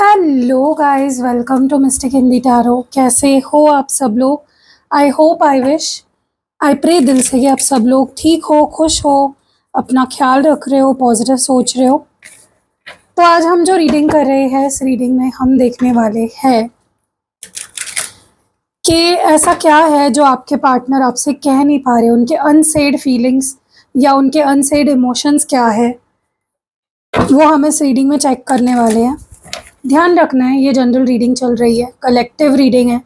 Hello guys, welcome to mystic Hindi tarot. कैसे हो आप सब लोग? I hope, I wish, I pray दिल से कि आप सब लोग ठीक हो, खुश हो, अपना ख्याल रख रहे हो, पॉजिटिव सोच रहे हो। तो आज हम जो रीडिंग कर रहे हैं, इस रीडिंग में हम देखने वाले हैं कि ऐसा क्या है जो आपके पार्टनर आपसे कह नहीं पा रहे, उनके अनसेड फीलिंग्स या उनके अनसेड इमोशंस क्या है, वो हम इस रीडिंग में चेक करने वाले हैं। ध्यान रखना है, ये जनरल रीडिंग चल रही है, कलेक्टिव रीडिंग है।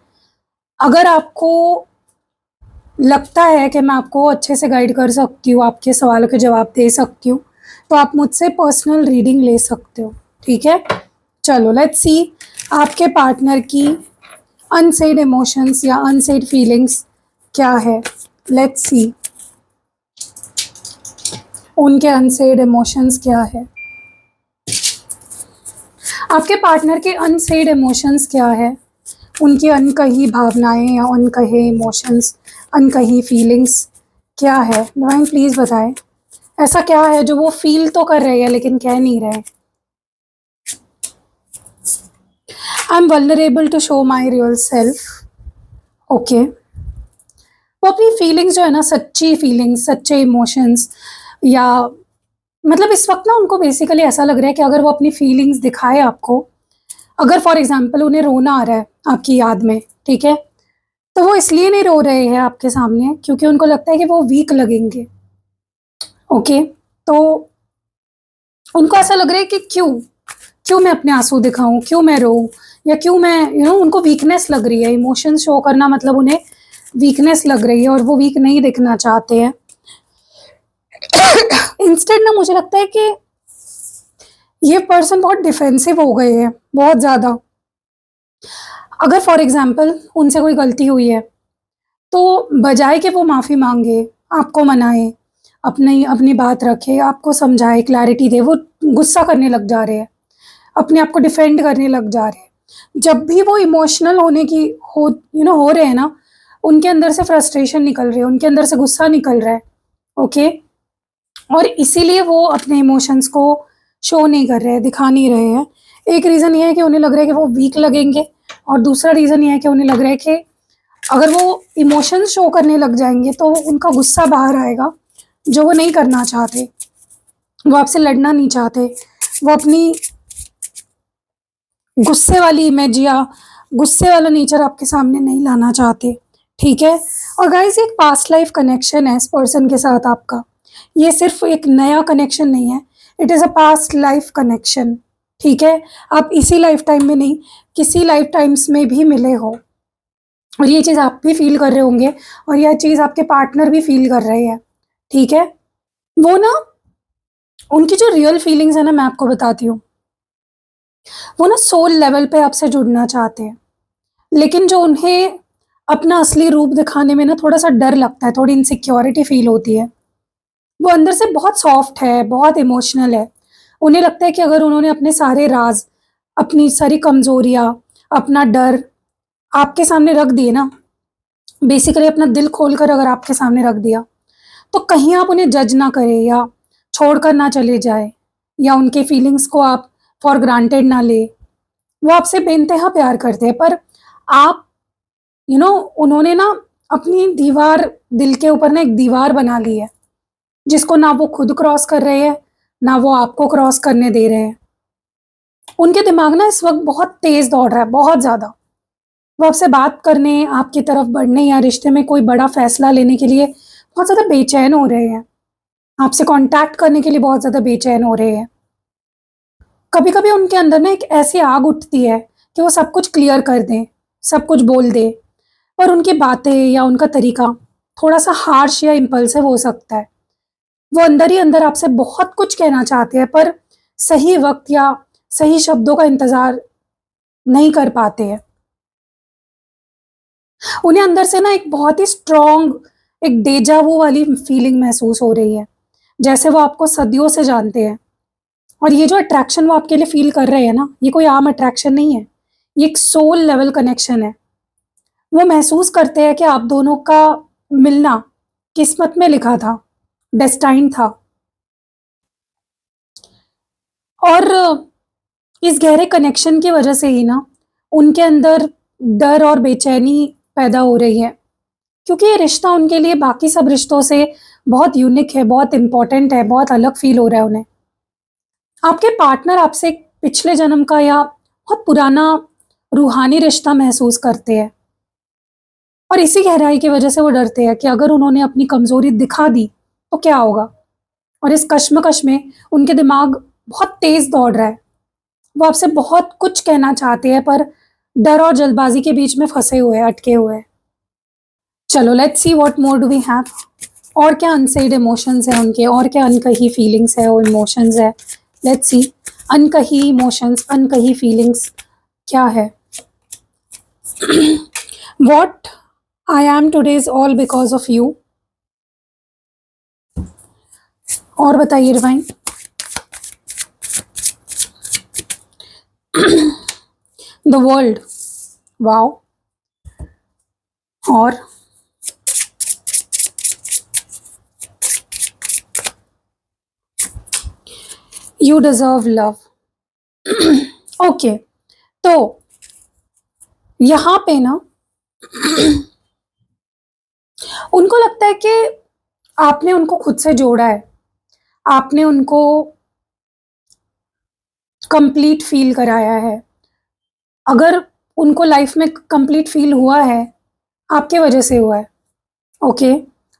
अगर आपको लगता है कि मैं आपको अच्छे से गाइड कर सकती हूँ, आपके सवालों के जवाब दे सकती हूँ, तो आप मुझसे पर्सनल रीडिंग ले सकते हो। ठीक है, चलो लेट्स सी आपके पार्टनर की अनसेड इमोशंस या अनसेड फीलिंग्स क्या है। लेट्स सी उनके अनसेड इमोशंस क्या है, आपके पार्टनर के अनसेड इमोशंस क्या है, उनकी अनकही भावनाएं या अनकहे इमोशंस, अनकही फीलिंग्स क्या है। डिवाइन प्लीज़ बताएं, ऐसा क्या है जो वो फील तो कर रहे हैं लेकिन कह नहीं रहे। I am vulnerable to show my real self. Okay, वो अपनी फीलिंग्स जो है ना, सच्ची फीलिंग्स, सच्चे इमोशंस, या मतलब इस वक्त ना उनको बेसिकली ऐसा लग रहा है कि अगर वो अपनी फीलिंग्स दिखाए आपको, अगर फॉर एग्जाम्पल उन्हें रोना आ रहा है आपकी याद में, ठीक है, तो वो इसलिए नहीं रो रहे हैं आपके सामने क्योंकि उनको लगता है कि वो वीक लगेंगे। ओके, तो उनको ऐसा लग रहा है कि क्यों क्यों मैं अपने आंसू दिखाऊं, क्यों मैं रोऊं, या क्यों मैं उनको वीकनेस लग रही है। इमोशन शो करना मतलब उन्हें वीकनेस लग रही है और वो वीक नहीं दिखना चाहते हैं। इंस्टेड ना मुझे लगता है कि ये पर्सन बहुत डिफेंसिव हो गए हैं, बहुत ज़्यादा। अगर फॉर एग्जाम्पल उनसे कोई गलती हुई है तो बजाय कि वो माफ़ी मांगे, आपको मनाए, अपनी अपनी बात रखे, आपको समझाए, क्लैरिटी दे, वो गुस्सा करने लग जा रहे हैं, अपने आप को डिफेंड करने लग जा रहे हैं। जब भी वो इमोशनल होने की हो रहे हैं ना, उनके अंदर से फ्रस्ट्रेशन निकल रही है, उनके अंदर से गुस्सा निकल रहा है। ओके, और इसीलिए वो अपने इमोशंस को शो नहीं कर रहे हैं, दिखा नहीं रहे हैं। एक रीज़न ये है कि उन्हें लग रहा है कि वो वीक लगेंगे, और दूसरा रीज़न ये है कि उन्हें लग रहा है कि अगर वो इमोशंस शो करने लग जाएंगे तो उनका गुस्सा बाहर आएगा, जो वो नहीं करना चाहते। वो आपसे लड़ना नहीं चाहते, वो अपनी गुस्से वाली इमेज या गुस्से वाला नेचर आपके सामने नहीं लाना चाहते। ठीक है, और गाइस एक पास्ट लाइफ कनेक्शन है इस पर्सन के साथ आपका, ये सिर्फ एक नया कनेक्शन नहीं है, it is a past life connection. ठीक है, आप इसी लाइफ टाइम में नहीं, किसी लाइफ टाइम्स में भी मिले हो, और ये चीज़ आप भी फील कर रहे होंगे, और यह चीज़ आपके पार्टनर भी फील कर रहे हैं। ठीक है, वो ना उनकी जो रियल फीलिंग्स है ना, मैं आपको बताती हूँ, वो ना सोल लेवल पे आपसे जुड़ना चाहते हैं, लेकिन जो उन्हें अपना असली रूप दिखाने में ना थोड़ा सा डर लगता है, थोड़ी इनसिक्योरिटी फील होती है। वो अंदर से बहुत सॉफ्ट है, बहुत इमोशनल है। उन्हें लगता है कि अगर उन्होंने अपने सारे राज, अपनी सारी कमजोरियाँ, अपना डर आपके सामने रख दिए ना, बेसिकली अपना दिल खोलकर अगर आपके सामने रख दिया, तो कहीं आप उन्हें जज ना करें या छोड़कर ना चले जाए, या उनके फीलिंग्स को आप फॉर ग्रांटेड ना ले। वो आपसे बेइंतहा प्यार करते हैं, पर आप उन्होंने ना अपनी दीवार, दिल के ऊपर ना एक दीवार बना ली है, जिसको ना वो खुद क्रॉस कर रहे हैं, ना वो आपको क्रॉस करने दे रहे हैं। उनके दिमाग ना इस वक्त बहुत तेज दौड़ रहा है, बहुत ज़्यादा। वो आपसे बात करने, आपकी तरफ बढ़ने, या रिश्ते में कोई बड़ा फैसला लेने के लिए बहुत ज़्यादा बेचैन हो रहे हैं, आपसे कांटेक्ट करने के लिए बहुत ज़्यादा बेचैन हो रहे हैं। कभी कभी उनके अंदर ना एक ऐसी आग उठती है कि वो सब कुछ क्लियर कर दें, सब कुछ बोल दे, पर उनकी बातें या उनका तरीका थोड़ा सा हार्श या इम्पल्सिव हो सकता है। वो अंदर ही अंदर आपसे बहुत कुछ कहना चाहते हैं, पर सही वक्त या सही शब्दों का इंतज़ार नहीं कर पाते हैं। उन्हें अंदर से ना एक बहुत ही स्ट्रॉन्ग, एक डेजा वू वाली फीलिंग महसूस हो रही है, जैसे वो आपको सदियों से जानते हैं। और ये जो अट्रैक्शन वो आपके लिए फ़ील कर रहे हैं ना, ये कोई आम अट्रैक्शन नहीं है, ये एक सोल लेवल कनेक्शन है। वो महसूस करते हैं कि आप दोनों का मिलना किस्मत में लिखा था, डेस्टाइन था। और इस गहरे कनेक्शन की वजह से ही ना उनके अंदर डर और बेचैनी पैदा हो रही है, क्योंकि ये रिश्ता उनके लिए बाकी सब रिश्तों से बहुत यूनिक है, बहुत इम्पोर्टेंट है, बहुत अलग फ़ील हो रहा है उन्हें। आपके पार्टनर आपसे एक पिछले जन्म का या बहुत पुराना रूहानी रिश्ता महसूस करते हैं, और इसी गहराई की वजह से वो डरते हैं कि अगर उन्होंने अपनी कमज़ोरी दिखा दी, तो क्या होगा? और इस कश्मकश में उनके दिमाग बहुत तेज़ दौड़ रहा है। वो आपसे बहुत कुछ कहना चाहते हैं, पर डर और जल्दबाज़ी के बीच में फँसे हुए हैं, अटके हुए हैं। चलो let's see what more do we have. और क्या अनसेड इमोशंस हैं उनके, और क्या अनकही फीलिंग्स है और इमोशंस है। लेट्स सी, अनकही इमोशंस, अनकही फीलिंग्स क्या है। What I am today is all because of you. और बताइए डिवाइन। The world, wow. और यू डिजर्व लव। ओके, तो यहाँ पे ना उनको लगता है कि आपने उनको खुद से जोड़ा है, आपने उनको कंप्लीट फील कराया है। अगर उनको लाइफ में कंप्लीट फील हुआ है, आपके वजह से हुआ है। ओके,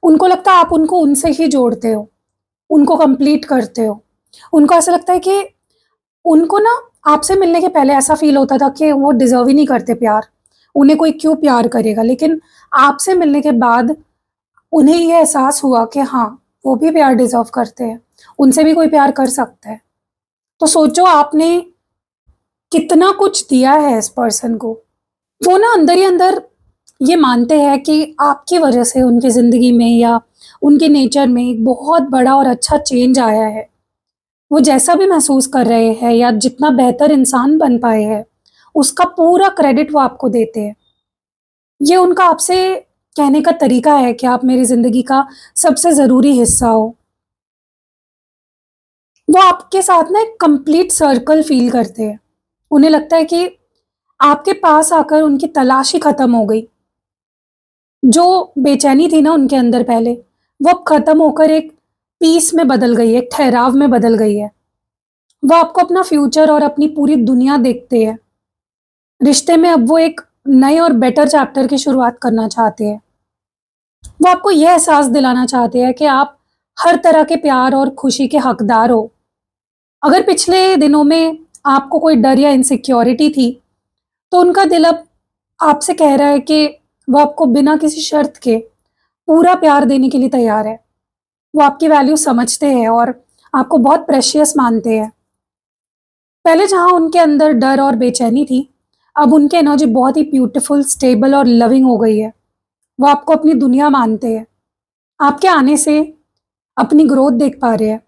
उनको लगता है आप उनको उनसे ही जोड़ते हो, उनको कंप्लीट करते हो। उनको ऐसा लगता है कि उनको ना आपसे मिलने के पहले ऐसा फील होता था कि वो डिजर्व ही नहीं करते प्यार, उन्हें कोई क्यों प्यार करेगा। लेकिन आपसे मिलने के बाद उन्हें ये एहसास हुआ कि हाँ, वो भी प्यार डिजर्व करते हैं, उनसे भी कोई प्यार कर सकता है। तो सोचो आपने कितना कुछ दिया है इस पर्सन को। वो ना अंदर ही अंदर ये मानते हैं कि आपकी वजह से उनकी ज़िंदगी में या उनके नेचर में एक बहुत बड़ा और अच्छा चेंज आया है। वो जैसा भी महसूस कर रहे हैं या जितना बेहतर इंसान बन पाए हैं, उसका पूरा क्रेडिट वो आपको देते हैं। ये उनका आपसे कहने का तरीका है कि आप मेरी ज़िंदगी का सबसे ज़रूरी हिस्सा हो। वो आपके साथ ना एक कंप्लीट सर्कल फ़ील करते हैं। उन्हें लगता है कि आपके पास आकर उनकी तलाश ही खत्म हो गई। जो बेचैनी थी ना उनके अंदर पहले, वो अब खत्म होकर एक पीस में बदल गई है, एक ठहराव में बदल गई है। वो आपको अपना फ्यूचर और अपनी पूरी दुनिया देखते हैं। रिश्ते में अब वो एक नए और बेटर चैप्टर की शुरुआत करना चाहते हैं। वो आपको यह एहसास दिलाना चाहते हैं कि आप हर तरह के प्यार और खुशी के हकदार हो। अगर पिछले दिनों में आपको कोई डर या इनसिक्योरिटी थी, तो उनका दिल अब आपसे कह रहा है कि वो आपको बिना किसी शर्त के पूरा प्यार देने के लिए तैयार है। वो आपकी वैल्यू समझते हैं और आपको बहुत प्रेशियस मानते हैं। पहले जहाँ उनके अंदर डर और बेचैनी थी, अब उनकी एनर्जी बहुत ही ब्यूटीफुल, स्टेबल और लविंग हो गई है। वो आपको अपनी दुनिया मानते हैं। आपके आने से अपनी ग्रोथ देख पा रहे हैं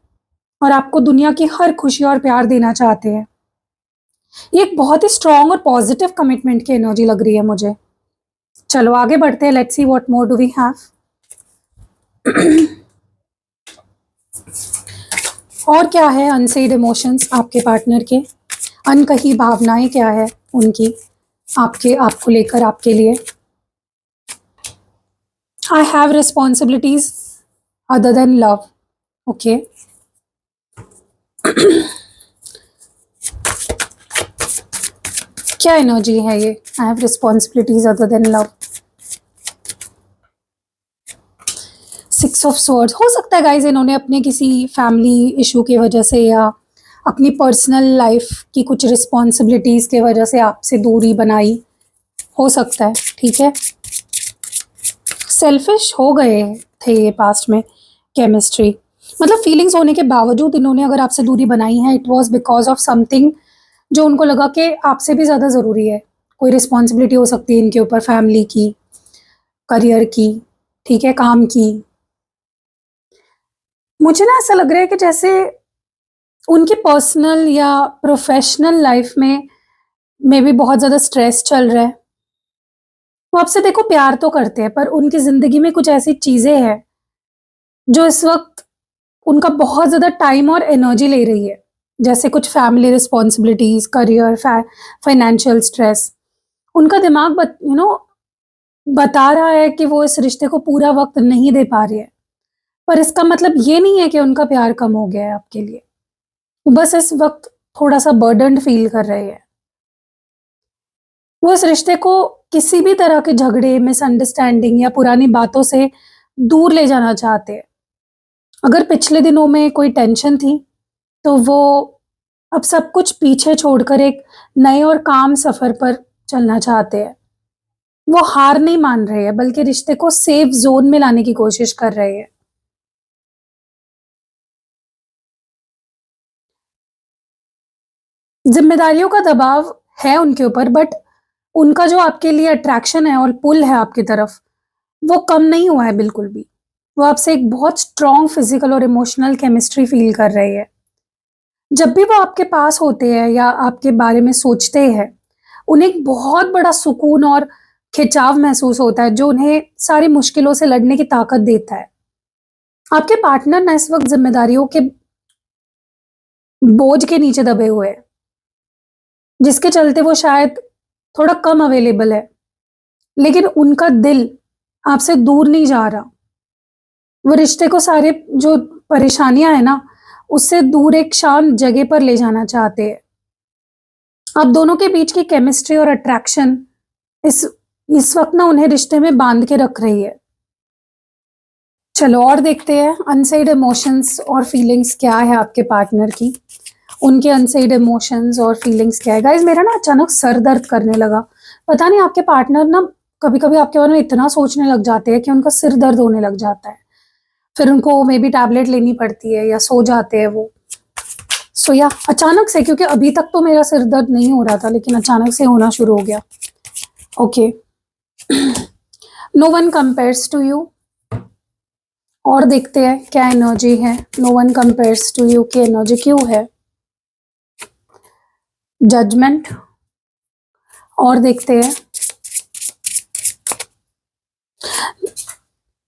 और आपको दुनिया की हर खुशी और प्यार देना चाहते हैं। ये एक बहुत ही स्ट्रॉन्ग और पॉजिटिव कमिटमेंट की एनर्जी लग रही है मुझे। चलो आगे बढ़ते हैं। Let's see what more do we have. और क्या है अनसेड इमोशंस आपके पार्टनर के, अनकही भावनाएं क्या है उनकी आपके, आपको लेकर, आपके लिए। I have responsibilities other than love. Okay, क्या एनर्जी है ये, I have responsibilities other than love. Six of swords, हो सकता है गाइज इन्होंने अपने किसी फैमिली इशू की वजह से या अपनी पर्सनल लाइफ की कुछ रिस्पॉन्सिबिलिटीज़ की वजह से आपसे दूरी बनाई, हो सकता है। ठीक है, सेल्फिश हो गए थे ये पास्ट में। केमिस्ट्री मतलब फीलिंग्स होने के बावजूद इन्होंने अगर आपसे दूरी बनाई है, it was because of something जो उनको लगा कि आपसे भी ज़्यादा ज़रूरी है। कोई रिस्पॉन्सिबिलिटी हो सकती है इनके ऊपर, फैमिली की, करियर की, ठीक है, काम की। मुझे ना ऐसा लग रहा है कि जैसे उनकी पर्सनल या प्रोफेशनल लाइफ में भी बहुत ज़्यादा स्ट्रेस चल रहा है। वो आपसे देखो प्यार तो करते हैं, पर उनकी ज़िंदगी में कुछ ऐसी चीज़ें हैं जो इस वक्त उनका बहुत ज़्यादा टाइम और एनर्जी ले रही है। जैसे कुछ family responsibilities, career, financial stress. उनका दिमाग बता रहा है कि वो इस रिश्ते को पूरा वक्त नहीं दे पा रही है, पर इसका मतलब ये नहीं है कि उनका प्यार कम हो गया है आपके लिए। वो बस इस वक्त थोड़ा सा बर्डन्ड फील कर रहे हैं। वो इस रिश्ते को किसी भी तरह के झगड़े, मिसअंडरस्टैंडिंग या पुरानी बातों से दूर ले जाना चाहते हैं। अगर पिछले दिनों में कोई टेंशन थी, तो वो अब सब कुछ पीछे छोड़कर एक नए और काम सफर पर चलना चाहते हैं। वो हार नहीं मान रहे हैं, बल्कि रिश्ते को सेफ ज़ोन में लाने की कोशिश कर रहे हैं। ज़िम्मेदारियों का दबाव है उनके ऊपर, बट उनका जो आपके लिए अट्रैक्शन है और पुल है आपकी तरफ, वो कम नहीं हुआ है बिल्कुल भी। वो आपसे एक बहुत स्ट्रॉन्ग फिज़िकल और इमोशनल केमिस्ट्री फ़ील कर रहे हैं। जब भी वो आपके पास होते हैं या आपके बारे में सोचते हैं, उन्हें एक बहुत बड़ा सुकून और खिंचाव महसूस होता है, जो उन्हें सारी मुश्किलों से लड़ने की ताकत देता है। आपके पार्टनर ना इस वक़्त ज़िम्मेदारियों के बोझ के नीचे दबे हुए हैं, जिसके चलते वो शायद थोड़ा कम अवेलेबल है, लेकिन उनका दिल आपसे दूर नहीं जा रहा। वो रिश्ते को सारे जो परेशानियाँ हैं ना, उससे दूर एक शांत जगह पर ले जाना चाहते हैं। आप दोनों के बीच की केमिस्ट्री और अट्रैक्शन इस इस वक़्त ना उन्हें रिश्ते में बाँध के रख रही है। चलो और देखते हैं अनसेड इमोशंस और फीलिंग्स क्या है आपके पार्टनर की। उनके अनसेड इमोशंस और फीलिंग्स क्या है? गाइज़, मेरा ना अचानक सर दर्द करने लगा। पता नहीं, आपके पार्टनर ना कभी-कभी आपके बारे में इतना सोचने लग जाते हैं कि उनका सिर दर्द होने लग जाता है। फिर उनको मे बी टैबलेट लेनी पड़ती है या सो जाते हैं वो। सो या अचानक से, क्योंकि अभी तक तो मेरा सिर दर्द नहीं हो रहा था, लेकिन अचानक से होना शुरू हो गया। Okay. No one compares to you. और देखते हैं क्या एनर्जी है। No one compares to you की एनर्जी क्यों है? जजमेंट। और देखते हैं।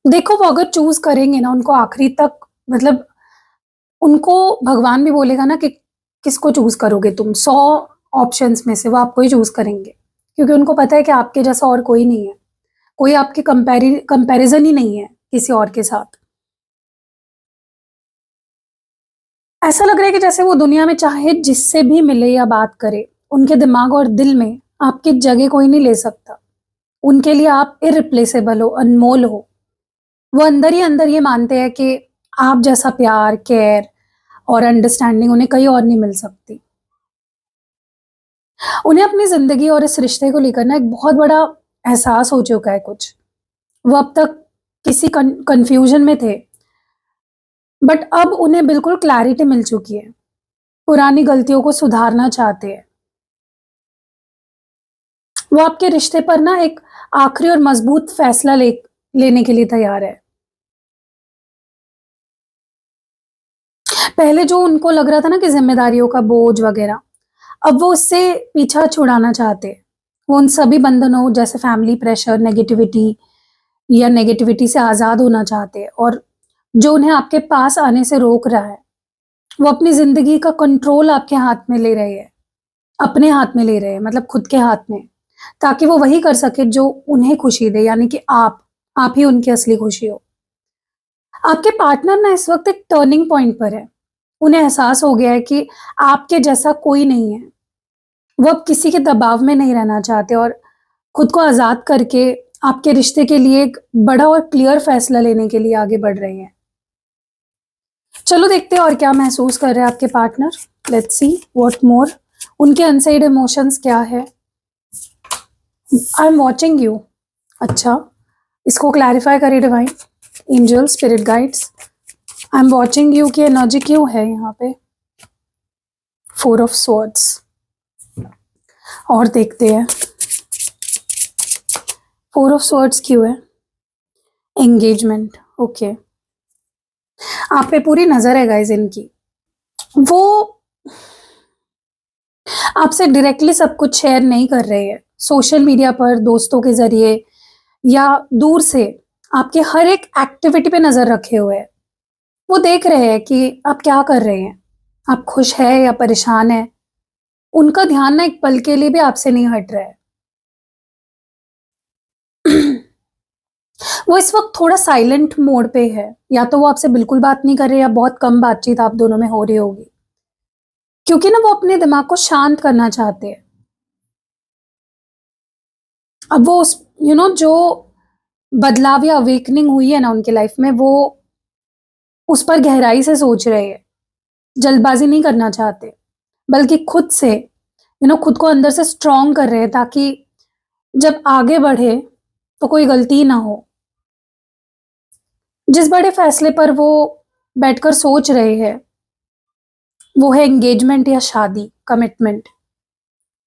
देखो, वो अगर चूज करेंगे ना उनको आखिरी तक, मतलब उनको भगवान भी बोलेगा ना कि किसको चूज करोगे तुम, 100 ऑप्शंस में से वो आपको ही चूज करेंगे, क्योंकि उनको पता है कि आपके जैसा और कोई नहीं है। कोई आपके कंपैरिजन ही नहीं है किसी और के साथ। ऐसा लग रहा है कि जैसे वो दुनिया में चाहे जिससे भी मिले या बात करे, उनके दिमाग और दिल में आपकी जगह कोई नहीं ले सकता। उनके लिए आप इरिप्लेसेबल हो, अनमोल हो। वो अंदर ही अंदर ये मानते हैं कि आप जैसा प्यार, केयर और अंडरस्टैंडिंग उन्हें कहीं और नहीं मिल सकती। उन्हें अपनी ज़िंदगी और इस रिश्ते को लेकर ना एक बहुत बड़ा एहसास हो चुका है कुछ। वो अब तक किसी कन्फ्यूजन में थे, बट अब उन्हें बिल्कुल क्लैरिटी मिल चुकी है। पुरानी गलतियों को सुधारना चाहते हैं। वो आपके रिश्ते पर ना एक आखिरी और मजबूत फैसला लेने के लिए तैयार है। पहले जो उनको लग रहा था ना कि ज़िम्मेदारियों का बोझ वगैरह, अब वो उससे पीछा छुड़ाना चाहते हैं। वो उन सभी बंधनों जैसे फैमिली प्रेशर, नेगेटिविटी से आज़ाद होना चाहते हैं, और जो उन्हें आपके पास आने से रोक रहा है, वो अपनी ज़िंदगी का कंट्रोल आपके हाथ में ले रहे हैं। अपने हाथ में ले रहे हैं, मतलब खुद के हाथ में, ताकि वो वही कर सके जो उन्हें खुशी दे, यानी कि आप ही उनकी असली खुशी हो। आपके पार्टनर ना इस वक़्त एक टर्निंग पॉइंट पर है। उन्हें एहसास हो गया है कि आपके जैसा कोई नहीं है। वो अब किसी के दबाव में नहीं रहना चाहते, और खुद को आज़ाद करके आपके रिश्ते के लिए एक बड़ा और क्लियर फैसला लेने के लिए आगे बढ़ रहे हैं। चलो देखते हैं और क्या महसूस कर रहे हैं आपके पार्टनर। लेट्स सी व्हाट मोर। उनके अनसेड इमोशंस क्या है? I am watching you. अच्छा, इसको क्लैरिफाई करिए divine, angel, spirit guides. I am watching you की एनर्जी क्यों है यहाँ पे? 4 ऑफ स्वॉर्ड्स। और देखते हैं 4 ऑफ स्वॉर्ड्स क्यों है? एंगेजमेंट। ओके। आप पे पूरी नजर है गाइस इनकी। वो आपसे डायरेक्टली सब कुछ शेयर नहीं कर रहे हैं। सोशल मीडिया पर, दोस्तों के जरिए या दूर से आपके हर एक एक्टिविटी पे नजर रखे हुए हैं। वो देख रहे हैं कि आप क्या कर रहे हैं। आप खुश है या परेशान है, उनका ध्यान ना एक पल के लिए भी आपसे नहीं हट रहा है। वो इस वक़्त थोड़ा साइलेंट मोड पे है, या तो वो आपसे बिल्कुल बात नहीं कर रहे या बहुत कम बातचीत आप दोनों में हो रही होगी। क्योंकि ना वो अपने दिमाग को शांत करना चाहते हैं। अब वो उस जो बदलाव या अवेकनिंग हुई है ना उनकी लाइफ़ में, वो उस पर गहराई से सोच रहे हैं। जल्दबाज़ी नहीं करना चाहते, बल्कि खुद से खुद को अंदर से स्ट्रॉन्ग कर रहे हैं, ताकि जब आगे बढ़े तो कोई गलती ना हो। जिस बड़े फैसले पर वो बैठकर सोच रहे हैं, वो है एंगेजमेंट या शादी, कमिटमेंट।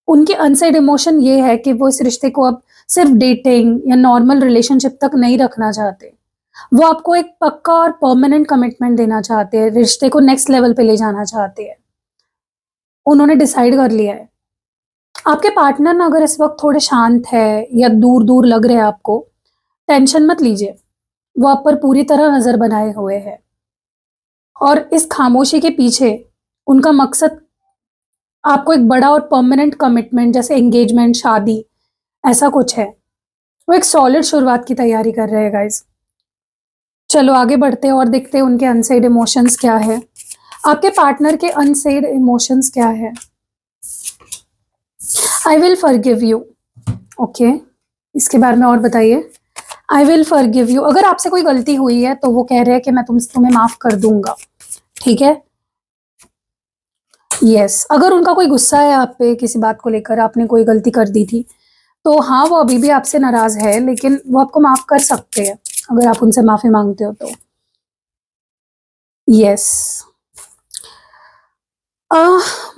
उनके अनसेड इमोशन ये है कि वो इस रिश्ते को अब सिर्फ डेटिंग या नॉर्मल रिलेशनशिप तक नहीं रखना चाहते। वो आपको एक पक्का और परमानेंट कमिटमेंट देना चाहते हैं, रिश्ते को नेक्स्ट लेवल पे ले जाना चाहते हैं। उन्होंने डिसाइड कर लिया है। आपके पार्टनर ना अगर इस वक़्त थोड़े शांत है या दूर-दूर लग रहे हैं आपको, टेंशन मत लीजिए। वो आप पर पूरी तरह नज़र बनाए हुए हैं, और इस खामोशी के पीछे उनका मकसद आपको एक बड़ा और परमानेंट कमिटमेंट, जैसे एंगेजमेंट, शादी, ऐसा कुछ है। वो एक सॉलिड शुरुआत की तैयारी कर रहे हैं गाइज़। चलो आगे बढ़ते हैं और देखते हैं उनके अनसेड इमोशंस क्या है। आपके पार्टनर के अनसेड इमोशंस क्या है? I will forgive you. Okay, इसके बारे में और बताइए। आई विल फॉरगिव यू, अगर आपसे कोई गलती हुई है तो वो कह रहे हैं कि मैं तुम्हें माफ़ कर दूँगा, ठीक है? यस, अगर उनका कोई गुस्सा है आप पे किसी बात को लेकर, आपने कोई गलती कर दी थी, तो हाँ, वो अभी भी आपसे नाराज़ है, लेकिन वो आपको माफ़ कर सकते हैं, अगर आप उनसे माफ़ी माँगते हो तो। यस।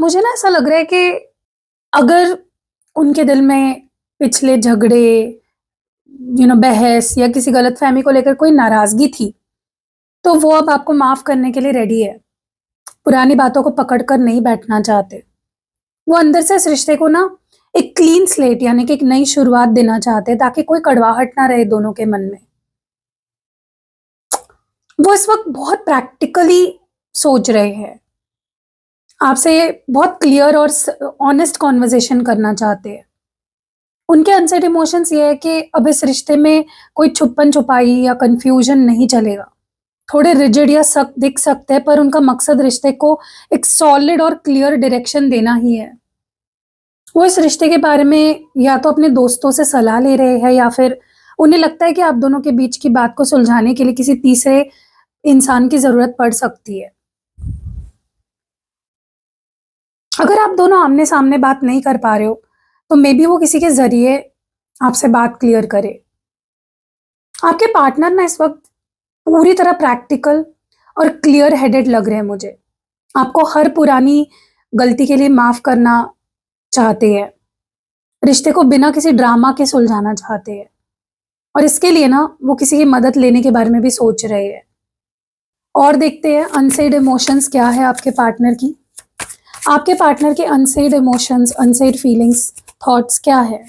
मुझे ना ऐसा लग रहा है कि अगर उनके दिल में पिछले झगड़े, बहस या किसी गलतफ़हमी को लेकर कोई नाराज़गी थी, तो वो अब आपको माफ़ करने के लिए रेडी है। पुरानी बातों को पकड़ कर नहीं बैठना चाहते। वो अंदर से इस रिश्ते को ना एक क्लीन स्लेट, यानी कि एक नई शुरुआत देना चाहते हैं, ताकि कोई कड़वाहट ना रहे दोनों के मन में। वो इस वक़्त बहुत प्रैक्टिकली सोच रहे हैं। आपसे बहुत क्लियर और ऑनेस्ट कन्वर्सेशन करना चाहते हैं। उनके अनसेट इमोशंस ये है कि अब इस रिश्ते में कोई छुपन-छुपाई या कन्फ्यूजन नहीं चलेगा। थोड़े रिजिड या सख्त दिख सकते हैं, पर उनका मकसद रिश्ते को एक सॉलिड और क्लियर डायरेक्शन देना ही है। वो इस रिश्ते के बारे में या तो अपने दोस्तों से सलाह ले रहे हैं, या फिर उन्हें लगता है कि आप दोनों के बीच की बात को सुलझाने के लिए किसी तीसरे इंसान की ज़रूरत पड़ सकती है। अगर आप दोनों आमने-सामने बात नहीं कर पा रहे हो, तो मेबी वो किसी के ज़रिए आपसे बात क्लियर करे। आपके पार्टनर ना इस वक़्त पूरी तरह प्रैक्टिकल और क्लियर हेडेड लग रहे हैं मुझे। आपको हर पुरानी गलती के लिए माफ़ करना चाहते हैं। रिश्ते को बिना किसी ड्रामा के सुलझाना चाहते हैं, और इसके लिए ना वो किसी की मदद लेने के बारे में भी सोच रहे हैं। और देखते हैं अनसेड इमोशंस क्या है आपके पार्टनर की। आपके पार्टनर के unsaid emotions, unsaid feelings, thoughts क्या है?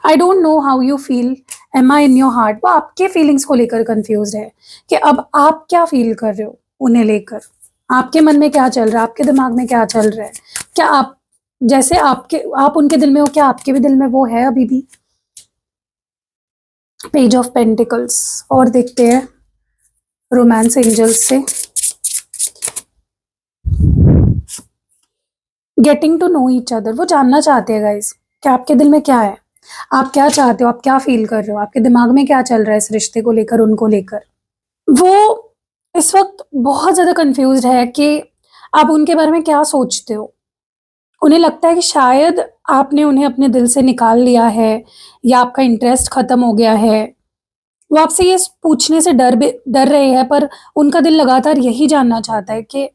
I don't know how you feel, am I in your heart. वो आपके फीलिंग्स को लेकर कंफ्यूज्ड है कि अब आप क्या फील कर रहे हो उन्हें लेकर। आपके मन में क्या चल रहा है, आपके दिमाग में क्या चल रहा है? क्या आप जैसे आप उनके दिल में हो, क्या आपके भी दिल में वो है अभी भी? Page of pentacles. और देखते हैं रोमांस एंजल्स से। Getting to know each other, वो जानना चाहते हैं गाइस कि आपके दिल में क्या है, आप क्या चाहते हो, आप क्या फील कर रहे हो, आपके दिमाग में क्या चल रहा है इस रिश्ते को लेकर, उनको लेकर। वो इस वक्त बहुत ज़्यादा कंफ्यूज्ड है कि आप उनके बारे में क्या सोचते हो। उन्हें लगता है कि शायद आपने उन्हें अपने दिल से निकाल लिया है, या आपका इंटरेस्ट खत्म हो गया है। वो आपसे ये पूछने से डर रहे हैं, पर उनका दिल लगातार यही जानना चाहता है कि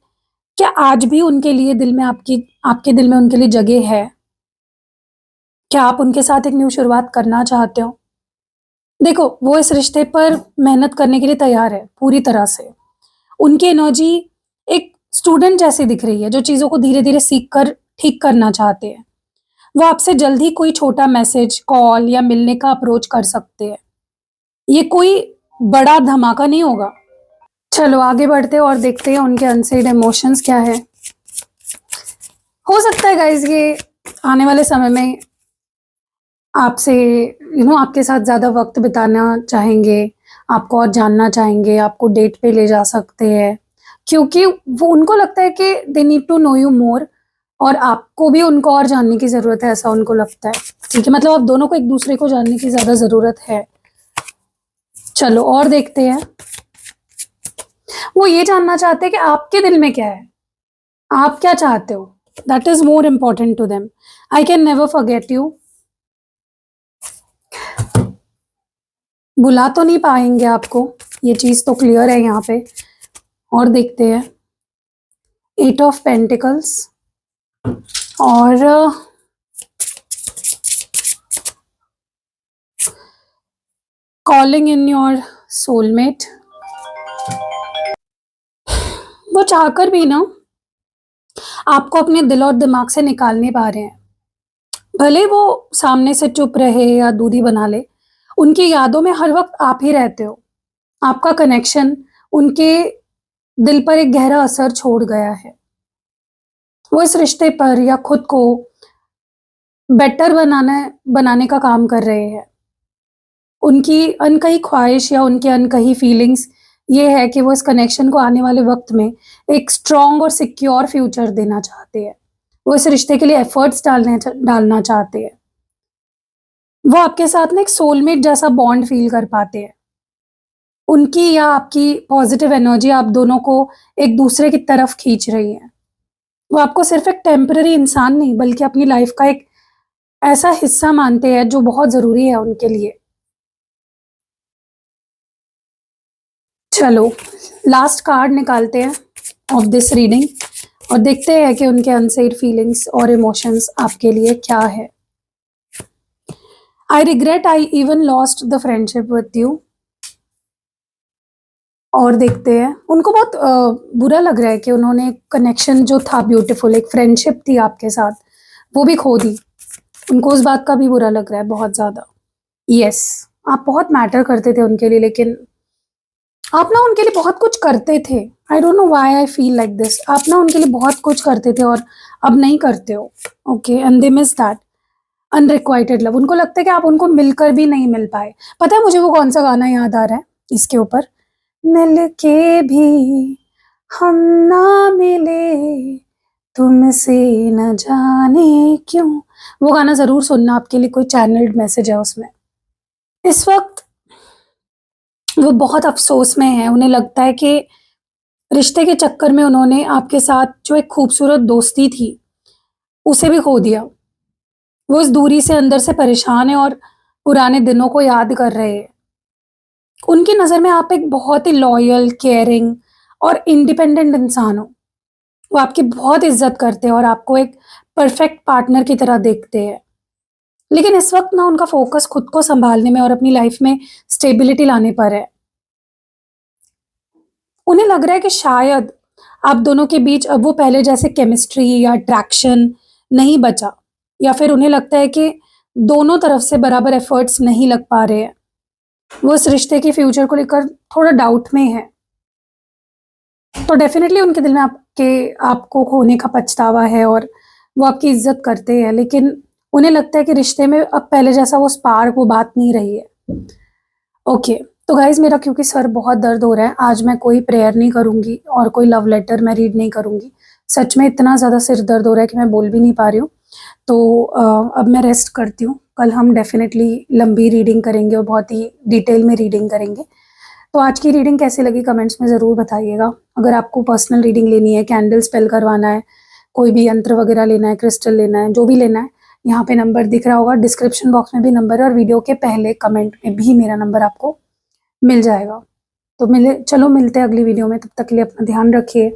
क्या आज भी उनके लिए दिल में आपके दिल में उनके लिए जगह है? क्या आप उनके साथ एक न्यू शुरुआत करना चाहते हो? देखो, वो इस रिश्ते पर मेहनत करने के लिए तैयार है, पूरी तरह से। उनकी एनर्जी एक स्टूडेंट जैसी दिख रही है, जो चीज़ों को धीरे-धीरे सीख कर ठीक करना चाहते हैं। वो आपसे जल्द ही कोई छोटा मैसेज, कॉल या मिलने का अप्रोच कर सकते हैं। ये कोई बड़ा धमाका नहीं होगा। चलो आगे बढ़ते हैं और देखते हैं उनके अनसेड इमोशंस क्या है। हो सकता है गाइज ये आने वाले समय में आपसे आपके साथ ज़्यादा वक्त बिताना चाहेंगे, आपको और जानना चाहेंगे, आपको डेट पे ले जा सकते हैं, क्योंकि वो उनको लगता है कि they need to know you more और आपको भी उनको और जानने की ज़रूरत है, ऐसा उनको लगता है। ठीक है, मतलब आप दोनों को एक-दूसरे को जानने की ज़्यादा ज़रूरत है। चलो और देखते हैं। वो ये जानना चाहते हैं कि आपके दिल में क्या है? आप क्या चाहते हो? That is more important to them. I can never forget you. भुला तो नहीं पाएंगे आपको, ये चीज़ तो क्लियर है यहाँ पे। और देखते हैं 8 ऑफ पेंटिकल्स और कॉलिंग इन योर सोलमेट। वो चाहकर भी ना आपको अपने दिल और दिमाग से निकाल नहीं पा रहे हैं। भले वो सामने से चुप रहे या दूरी बना ले, उनकी यादों में हर वक्त आप ही रहते हो। आपका कनेक्शन उनके दिल पर एक गहरा असर छोड़ गया है। वो इस रिश्ते पर या खुद को बेटर बनाने का काम कर रहे हैं। उनकी अनकही ख्वाहिश या उनकी अनकही फीलिंग्स ये है कि वो इस कनेक्शन को आने वाले वक्त में एक स्ट्रॉन्ग और सिक्योर फ्यूचर देना चाहते हैं। वो इस रिश्ते के लिए एफर्ट्स डालना चाहते हैं। वो आपके साथ ना एक सोलमेट जैसा बॉन्ड फील कर पाते हैं। उनकी या आपकी पॉजिटिव एनर्जी आप दोनों को एक दूसरे की तरफ खींच रही है। वो आपको सिर्फ एक टेम्पररी इंसान नहीं बल्कि अपनी लाइफ का एक ऐसा हिस्सा मानते हैं जो बहुत ज़रूरी है उनके लिए। चलो लास्ट कार्ड निकालते हैं ऑफ दिस रीडिंग और देखते हैं कि उनके अनसेड फीलिंग्स और इमोशंस आपके लिए क्या है। I regret I even lost the friendship with you. और देखते हैं उनको बहुत बुरा लग रहा है कि उन्होंने कनेक्शन जो था ब्यूटीफुल, एक फ्रेंडशिप थी आपके साथ, वो भी खो दी। उनको उस बात का भी बुरा लग रहा है बहुत ज़्यादा। यस, आप बहुत मैटर करते थे उनके लिए, लेकिन आप ना उनके लिए बहुत कुछ करते थे। आई don't know why I feel like this. आप ना उनके लिए बहुत कुछ करते थे और अब नहीं करते हो। Okay, and they miss that unrequited love. उनको लगता है कि आप उनको मिलकर भी नहीं मिल पाए। पता है मुझे वो कौन सा गाना याद आ रहा है इसके ऊपर? मिल के भी हम ना मिले, तुमसे न जाने क्यों। वो गाना ज़रूर सुनना, आपके लिए कोई चैनल्ड मैसेज है उसमें। इस वक्त वो बहुत अफ़सोस में हैं। उन्हें लगता है कि रिश्ते के चक्कर में उन्होंने आपके साथ जो एक खूबसूरत दोस्ती थी, उसे भी खो दिया। वो इस दूरी से अंदर से परेशान हैं और पुराने दिनों को याद कर रहे हैं। उनकी नज़र में आप एक बहुत ही लॉयल, केयरिंग और इंडिपेंडेंट इंसान हो। वो आपकी बहुत इज़्ज़त करते हैं और आपको एक परफेक्ट पार्टनर की तरह देखते हैं। लेकिन इस वक़्त ना उनका फ़ोकस खुद को सँभालने में और अपनी लाइफ़ में स्टेबिलिटी लाने पर है। उन्हें लग रहा है कि शायद आप दोनों के बीच अब वो पहले जैसे केमिस्ट्री या अट्रैक्शन नहीं बचा, या फिर उन्हें लगता है कि दोनों तरफ से बराबर एफ़र्ट्स नहीं लग पा रहे हैं। वो इस रिश्ते के फ्यूचर को लेकर थोड़ा डाउट में है। तो डेफ़िनेटली उनके दिल में आपको खोने का पछतावा है और वो आपकी इज़्ज़त करते हैं, लेकिन उन्हें लगता है कि रिश्ते में अब पहले जैसा वो स्पार्क, वो बात नहीं रही है। ओके, तो गाइज़ मेरा क्योंकि सर बहुत दर्द हो रहा है, आज मैं कोई प्रेयर नहीं करूँगी और कोई लव लेटर मैं रीड नहीं करूँगी। सच में इतना ज़्यादा सिर दर्द हो रहा है कि मैं बोल भी नहीं पा रही हूँ। तो अब मैं रेस्ट करती हूँ। कल हम डेफ़िनेटली लंबी रीडिंग करेंगे और बहुत ही डिटेल में रीडिंग करेंगे। तो आज की रीडिंग कैसी लगी कमेंट्स में ज़रूर बताइएगा। अगर आपको पर्सनल रीडिंग लेनी है, कैंडल स्पेल करवाना है, कोई भी यंत्र वगैरह लेना है, क्रिस्टल लेना है, जो भी लेना है, यहाँ पे नंबर दिख रहा होगा, डिस्क्रिप्शन बॉक्स में भी नंबर है और वीडियो के पहले कमेंट में भी मेरा नंबर आपको मिल जाएगा। तो चलो मिलते हैं अगली वीडियो में, तब तक के लिए अपना ध्यान रखिए।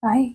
बाय।